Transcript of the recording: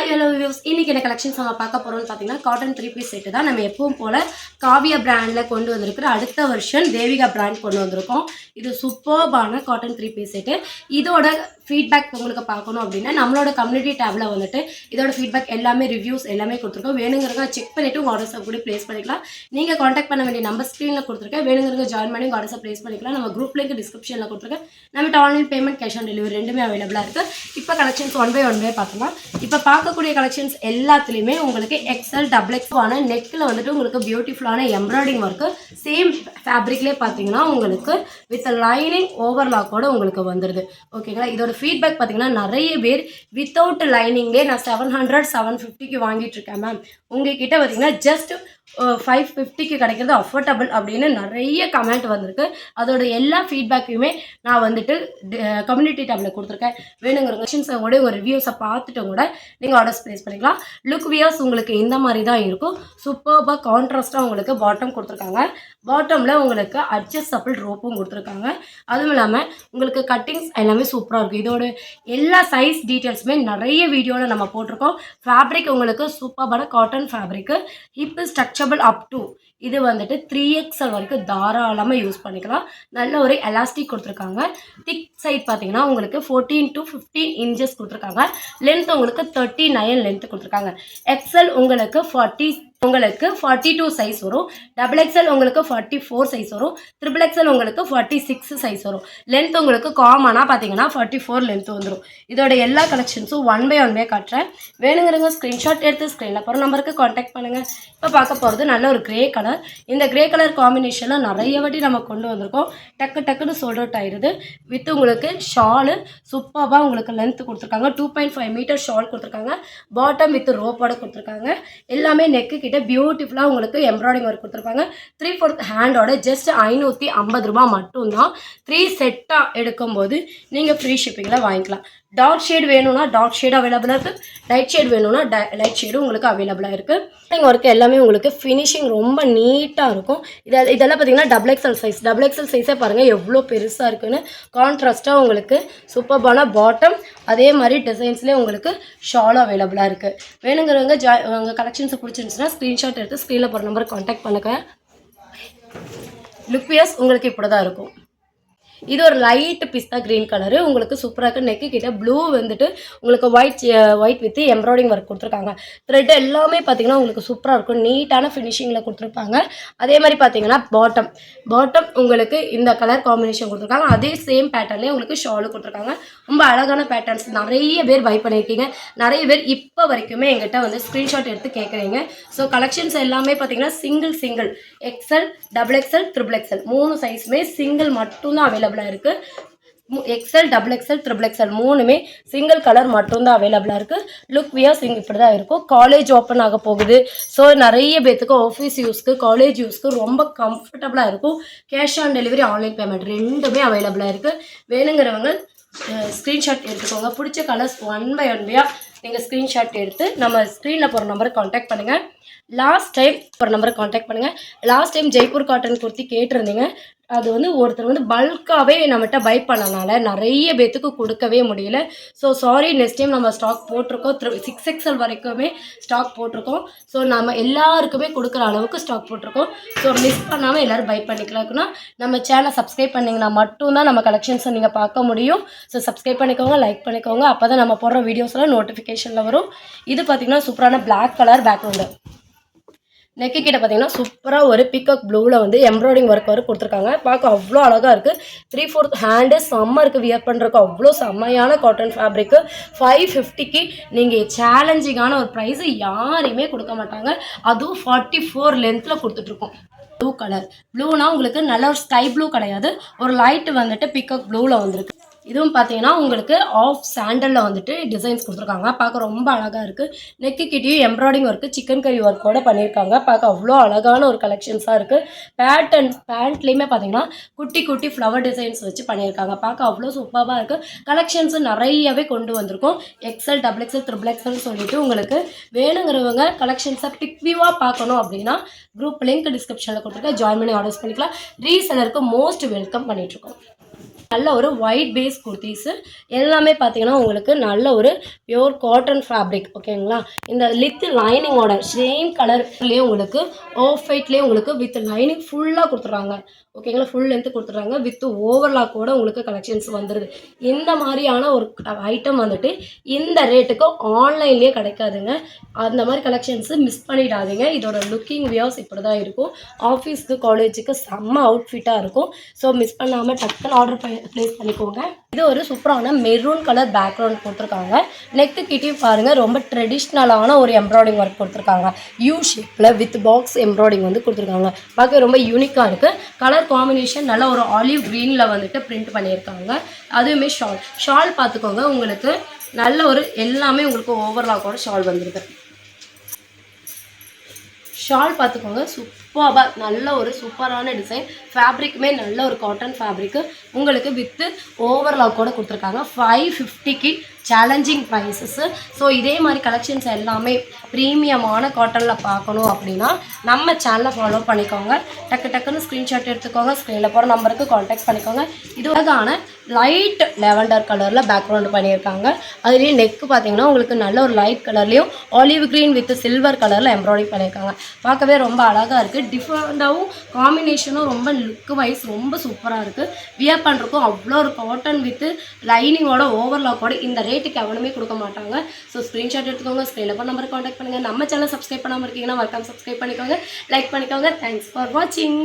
Hello views, இன்னைக்கு என்ன collections நம்ம பார்க்க போகிறோம்னு பார்த்தீங்கன்னா காட்டன் 3 பீஸ் செட்டு தான். நம்ம எப்பவும் போல் காவியா பிராண்டில் கொண்டு வந்திருக்கிற அடுத்த வருஷன் தேவிகா பிராண்ட் கொண்டு வந்திருக்கோம். இது சூப்பர்பான காட்டன் 3 பீஸ் செட்டு. இதோட ஃபீட்பேக் உங்களுக்கு பார்க்கணும் அப்படின்னா நம்மளோட கம்யூனிட்டி டேபில் வந்துட்டு இதோட ஃபீட்பேக் எல்லாமே ரிவ்யூஸ் எல்லாமே கொடுத்துருக்கோம். வேணுங்கிறத செக் பண்ணிவிட்டு உங்கள் ஆர்டர்ஸை கூட ப்ளேஸ் பண்ணிக்கலாம். நீங்கள் காண்டாக்ட் பண்ண வேண்டிய நம்பர் ஸ்க்ரீனில் கொடுத்துருக்கேன். வேணுங்கிறத ஜாயின் பண்ணி உங்கள் ஆர்டர்ஸை ப்ளேஸ் பண்ணிக்கலாம். நம்ம குரூப் லிங்க் டிஸ்கிரிப்ஷனில் கொடுத்துருக்கேன். நம்மகிட்ட online payment, cash on delivery ரெண்டுமே அவைலபிளாக இருக்குது. இப்போ கலெக்ஷன்ஸ் ஒன் பை பார்த்துக்கலாம். இப்போ பார்க்கக்கூடிய கலெக்ஷன்ஸ் எல்லாத்துலேயுமே உங்களுக்கு எக்ஸ்எல் டபுள் எக்ஸ்ஆன நெக்கில் வந்துட்டு உங்களுக்கு பியூட்டிஃபுல்லான எம்ப்ராய்டிங் ஒர்க்கு சேம் ஃபேப்ரிக்லேயே பார்த்தீங்கன்னா உங்களுக்கு வித் லைனிங் ஓவர்லாக்கோட உங்களுக்கு வந்துடுது. ஓகேங்களா? இதோட ஃபீட்பேக் பார்த்தீங்கன்னா நிறைய பேர் வித்தவுட் லைனிங்கே நான் 700 750க்கு வாங்கிட்டு இருக்கேன் மேம், உங்ககிட்ட பார்த்தீங்கன்னா ஜஸ்ட் 550க்கு கிடைக்கிறது அஃபோர்டபுள் அப்படின்னு நிறைய கமெண்ட் வந்திருக்கு. அதோட எல்லா ஃபீட்பேக்கையுமே நான் வந்துட்டு கம்யூனிட்டி டேபில் கொடுத்துருக்கேன். வேணுங்கிற கொஷின்ஸை கூட ஒரு ரிவ்யூஸை பார்த்துட்டு கூட நீங்கள் ஆர்டர்ஸ் ப்ளேஸ் பண்ணிக்கலாம். லுக் வியர்ஸ் உங்களுக்கு இந்த மாதிரி தான் இருக்கும். சூப்பர்பாக கான்ட்ராஸ்ட்டாக உங்களுக்கு பாட்டம் கொடுத்துருக்காங்க. பாட்டமில் உங்களுக்கு அட்ஜஸ்டபிள் ரோப்பும் கொடுத்துருக்காங்க. அதுவும் இல்லாமல் உங்களுக்கு கட்டிங்ஸ் எல்லாமே சூப்பராக இருக்கும். இதோட எல்லா சைஸ் டீட்டெயில்ஸுமே நிறைய வீடியோவில் நம்ம போட்டிருக்கோம். ஃபேப்ரிக் உங்களுக்கு சூப்பர்பான cotton fabric. Hip stretchable up to இது வந்துட்டு 3XL வரைக்கும் தாராளமாக யூஸ் பண்ணிக்கலாம். நல்ல ஒரு எலாஸ்டிக் கொடுத்துருக்காங்க. திக் சைட் பார்த்தீங்கன்னா உங்களுக்கு 14 to 15 இன்ச்சஸ் கொடுத்துருக்காங்க. லென்த் உங்களுக்கு 39 லென்த் கொடுத்துருக்காங்க. எக்ஸல் உங்களுக்கு 42 சைஸ் வரும். டபுள் எக்ஸல் உங்களுக்கு 44 சைஸ் வரும். ட்ரிபிள் எக்ஸல் உங்களுக்கு 46 சைஸ் வரும். லென்த் உங்களுக்கு காமனாக பார்த்தீங்கன்னா 44 லென்த் வந்துடும். இதோட எல்லா கலெக்ஷன்ஸும் ஒன் பை காட்டுறேன். வேணுங்கிறவங்க ஸ்க்ரீன்ஷாட் எடுத்து ஸ்க்ரீனில் போகிற நம்பருக்கு காண்டாக்ட் பண்ணுங்கள். இப்போ பார்க்க போகிறது நல்ல ஒரு கிரே கலர். இந்த கிரே கலர் காம்பினேஷனில் நிறைய வாட்டி நம்ம கொண்டு வந்திருக்கோம். டக்குன்னு சோல்ட் அவுட் ஆயிடுது. வித் உங்களுக்கு ஷாலு சூப்பராக உங்களுக்கு லென்த் கொடுத்துருக்காங்க. 2.5 மீட்டர் ஷால் கொடுத்துருக்காங்க. பாட்டம் வித் ரோப்போட கொடுத்துருக்காங்க. எல்லாமே நெக்கு கிட்ட பியூட்டிஃபுல்லாக உங்களுக்கு எம்ப்ராய்டிங் ஒர்க் கொடுத்துருப்பாங்க. 3/4 ஹேண்டோட ஜஸ்ட் 550 ரூபா மட்டும்தான். 3 செட்டாக எடுக்கும்போது நீங்கள் ஃப்ரீ ஷிப்பிங்கில் வாங்கிக்கலாம். டார்க் ஷேட் வேணும்னா டார்க் ஷேட் அவைலபிளாக இருக்குது. லைட் ஷேட் வேணும்னா லைட் ஷேடும் உங்களுக்கு அவைலபிளாக இருக்குது. ஒர்க்கு எல்லாமே உங்களுக்கு ஃபினிஷிங் ரொம்ப நீட்டாக இருக்கும். இதெல்லாம் பார்த்தீங்கன்னா double XL size. Double XL சைஸே பாருங்கள் எவ்வளோ பெருசாக இருக்குன்னு. கான்ட்ராஸ்ட்டாக உங்களுக்கு சூப்பர்பான பாட்டம், அதே மாதிரி டிசைன்ஸ்லேயே உங்களுக்கு ஷாலும் அவைலபிளாக இருக்குது. வேணுங்கிறவங்க உங்கள் கலெக்ஷன்ஸை பிடிச்சிருந்துச்சுன்னா ஸ்க்ரீன்ஷாட் எடுத்து ஸ்க்ரீனில் போகிற நம்பருக்கு காண்டாக்ட் பண்ணுங்க. லுக் வியர்ஸ் உங்களுக்கு இப்படி தான் இருக்கும். இது ஒரு லைட் பிஸ்தா கிரீன் கலரு. உங்களுக்கு சூப்பராக இருக்குது. நெக்கு கிட்ட ப்ளூ வந்துட்டு உங்களுக்கு ஒயிட் வித் எம்ப்ராய்டிங் ஒர்க் கொடுத்துருக்காங்க. த்ரெட் எல்லாமே பார்த்தீங்கன்னா உங்களுக்கு சூப்பராக இருக்கும். நீட்டான ஃபினிஷிங்கில் கொடுத்துருப்பாங்க. அதே மாதிரி பார்த்தீங்கன்னா பாட்டம் உங்களுக்கு இந்த கலர் காம்பினேஷன் கொடுத்துருக்காங்க. அதே சேம் பேட்டர்ன்லேயே உங்களுக்கு ஷாலு கொடுத்துருக்காங்க. ரொம்ப அழகான பேட்டர்ன்ஸ். நிறைய பேர் பை பண்ணியிருக்கீங்க. நிறைய பேர் இப்போ வரைக்குமே எங்கிட்ட வந்து ஸ்க்ரீன்ஷாட் எடுத்து கேட்குறீங்க. ஸோ கலெக்ஷன்ஸ் எல்லாமே பார்த்தீங்கன்னா single XL, double XL, triple XL 3 சைஸுமே சிங்கிள் மட்டும்தான் அவைலபிளாக இருக்குது. XL, double XL, triple XL 3மே சிங்கிள் கலர் மட்டும்தான் அவைலபிளாக இருக்குது. லுக் வியர்ஸ் இப்படி தான் இருக்கும். காலேஜ் ஓப்பன் ஆக போகுது. ஸோ நிறைய பேத்துக்கு ஆஃபீஸ் யூஸ்க்கு, காலேஜ் யூஸ்க்கு ரொம்ப கம்ஃபர்டபுளாக இருக்கும். Cash on delivery, online payment ரெண்டுமே அவைலபிளாக இருக்குது. வேணுங்கிறவங்க ஸ்க்ரீன்ஷாட் எடுத்துக்கோங்க. பிடிச்ச கலர்ஸ் ஒன் பை நீங்கள் ஸ்க்ரீன்ஷாட் எடுத்து நம்ம ஸ்க்ரீனில் போகிற நம்பருக்கு காண்டாக்ட் பண்ணுங்கள். Last time Jaipur cotton kurti கேட்டிருந்தீங்க. அது வந்து ஒருத்தர் வந்து பல்காகவே நம்மகிட்ட பை பண்ணனால நிறைய பேத்துக்கு கொடுக்கவே முடியல. ஸோ சாரி, நெக்ஸ்ட் டைம் நம்ம ஸ்டாக் போட்டிருக்கோம். 6XL வரைக்குமே ஸ்டாக் போட்டிருக்கோம். ஸோ நம்ம எல்லாருக்குமே கொடுக்குற அளவுக்கு ஸ்டாக் போட்டிருக்கோம். ஸோ மிஸ் பண்ணாமல் எல்லோரும் பை பண்ணிக்கலாம்னா நம்ம சேனலை சப்ஸ்கிரைப் பண்ணிங்கன்னா மட்டும்தான் நம்ம கலெக்ஷன்ஸை நீங்கள் பார்க்க முடியும். ஸோ சப்ஸ்கிரைப் பண்ணிக்கோங்க, லைக் பண்ணிக்கோங்க. அப்போ தான் நம்ம போடுற வீடியோஸ்லாம் நோட்டிஃபிகேஷனில் வரும். இது பார்த்திங்கன்னா சூப்பரான பிளாக் கலர் பேக்ரவுண்டு. நெக்கு கிட்ட பார்த்தீங்கன்னா சூப்பராக ஒரு பிகாக் ப்ளூவில் வந்து எம்ப்ராய்டிங் ஒர்க் கொடுத்துருக்காங்க. பார்க்க அவ்வளோ அழகாக இருக்குது. 3/4 ஹேண்டு செம்ம இருக்குது. வியர் பண்ணுறதுக்கு அவ்வளோ செம்மையான காட்டன் ஃபேப்ரிக்கு. 550க்கு நீங்கள் சேலஞ்சிங்கான ஒரு ப்ரைஸு யாரையுமே கொடுக்க மாட்டாங்க. அதுவும் 44 லென்த்தில் கொடுத்துட்ருக்கோம். Blue colour. ப்ளூனா உங்களுக்கு நல்ல ஒரு ஸ்கை ப்ளூ கிடையாது, ஒரு லைட்டு வந்துட்டு பிகாக் ப்ளூவில் வந்துருக்கு. இதுவும் பார்த்தீங்கன்னா உங்களுக்கு ஆஃப் சாண்டலில் வந்துட்டு டிசைன்ஸ் கொடுத்துருக்காங்க. பார்க்க ரொம்ப அழகாக இருக்குது. நெக்கு கிட்டேயும் எம்ப்ராய்டிங் ஒர்க்கு சிக்கன் கறி ஒர்க்கோடு பண்ணியிருக்காங்க. பார்க்க அவ்வளோ அழகான ஒரு கலெக்ஷன்ஸாக இருக்குது. பேண்ட்லேயுமே பார்த்தீங்கன்னா குட்டி ஃப்ளவர் டிசைன்ஸ் வச்சு பண்ணியிருக்காங்க. பார்க்க அவ்வளோ சூப்பராக இருக்குது. கலெக்ஷன்ஸு நிறையவே கொண்டு வந்திருக்கோம். எக்ஸல், டபுள் எக்ஸல், ட்ரிபிள் எக்ஸல்னு சொல்லிட்டு உங்களுக்கு வேணுங்கிறவங்க கலெக்ஷன்ஸை பிக் வியூவாக பார்க்கணும் அப்படின்னா குரூப் லிங்க் டிஸ்கிரிப்ஷனில் கொடுத்துருக்கேன். ஜாயின் பண்ணி ஆர்டர்ஸ் பண்ணிக்கலாம். ரீசெலருக்கு மோஸ்ட் வெல்கம் பண்ணிகிட்ருக்கோம். நல்ல ஒரு ஒயிட் பேஸ் குர்த்திஸு எல்லாமே பார்த்தீங்கன்னா உங்களுக்கு நல்ல ஒரு பியூர் காட்டன் ஃபேப்ரிக் ஓகேங்களா. இந்த லித் லைனிங்கோட சேம் கலர்லேயே உங்களுக்கு ஆஃப் ஒயிட்லேயே உங்களுக்கு வித் லைனிங் ஃபுல்லாக கொடுத்துட்றாங்க ஓகேங்களா. ஃபுல் லென்த்து கொடுத்துட்றாங்க வித் ஓவர்லாக்கோட உங்களுக்கு கலெக்ஷன்ஸ் வந்துடுது. இந்த மாதிரியான ஒரு ஐட்டம் வந்துட்டு இந்த ரேட்டுக்கு ஆன்லைன்லேயே கிடைக்காதுங்க. அந்த மாதிரி கலெக்ஷன்ஸு மிஸ் பண்ணிடாதீங்க. இதோட லுக்கிங் வியர்ஸ் இப்படி தான் இருக்கும். ஆஃபீஸ்க்கு காலேஜுக்கு செம்ம அவுட்ஃபிட்டாக இருக்கும். ஸோ மிஸ் பண்ணாமல் டக்குன்னு ஆர்டர் ப்ளேஸ் பண்ணிக்கோங்க. இது ஒரு சூப்பரான மெரூன் கலர் பேக்ரவுண்ட் கொடுத்துருக்காங்க. நெக்கு கிட்டேயும் பாருங்கள் ரொம்ப ட்ரெடிஷ்னலான ஒரு எம்ப்ராய்டிங் ஒர்க் கொடுத்துருக்காங்க. யூ ஷேப்பில் வித் பாக்ஸ் எம்ப்ராய்டிங் வந்து கொடுத்துருக்காங்க. பார்க்க ரொம்ப யூனிக்காக இருக்குது. கலர் காம்பினேஷன் நல்ல ஒரு ஆலிவ் க்ரீனில் வந்துட்டு பிரிண்ட் பண்ணியிருக்காங்க. அதுவுமே ஷால் பார்த்துக்கோங்க. உங்களுக்கு நல்ல ஒரு எல்லாமே உங்களுக்கு ஓவர்லாக்கோட ஷால் வந்துருக்கு. ஷால் பார்த்துக்கோங்க சூப்பராக நல்ல ஒரு சூப்பரான டிசைன். ஃபேப்ரிக்குமே நல்ல ஒரு காட்டன் ஃபேப்ரிக்கு உங்களுக்கு வித்து ஓவர்லாக்கோட கொடுத்துருக்காங்க. 550க்கு சேலஞ்சிங் ப்ரைஸஸ்ஸு. ஸோ இதே மாதிரி கலெக்ஷன்ஸ் எல்லாமே ப்ரீமியமான காட்டனில் பார்க்கணும் அப்படின்னா நம்ம சேனலை ஃபாலோ பண்ணிக்கோங்க. டக்குன்னு ஸ்க்ரீன்ஷாட் எடுத்துக்கோங்க. ஸ்க்ரீனில் போகிற நம்பருக்கு காண்டாக்ட் பண்ணிக்கோங்க. இது அழகான லைட் லெவண்டர் கலரில் பேக்ரவுண்ட் பண்ணியிருக்காங்க. அதுலேயே நெக்கு பார்த்தீங்கன்னா உங்களுக்கு நல்ல ஒரு லைட் கலர்லேயும் ஆலிவ் க்ரீன் வித் சில்வர் கலரில் எம்ப்ராய்டரி பண்ணியிருக்காங்க. பார்க்கவே ரொம்ப அழகாக இருக்குது. டிஃப்ரெண்ட்டாகவும் காம்பினேஷனும் ரொம்ப லுக்கு வைஸ் ரொம்ப சூப்பராக இருக்குது. வியர் பண்ணுறக்கும் அவ்வளோ ஒரு காட்டன் வித்து லைனிங்கோட ஓவர்லாக்கோட இந்த ரேட்டுக்கு எவனுமே கொடுக்க மாட்டாங்க. ஸோ ஸ்க்ரீன்ஷாட் எடுத்துக்கோங்க. ஸ்க்ரீனில் போய் நம்பருக்கு காண்டாக்ட் பண்ணுங்கள். நம்ம சேனல் சப்ஸ்கிரைப் பண்ணாமல் இருக்கீங்கன்னா மறக்காம சப்ஸ்கிரைப் பண்ணிக்கோங்க, லைக் பண்ணிக்கோங்க. தேங்க்ஸ் ஃபார் வாட்சிங்.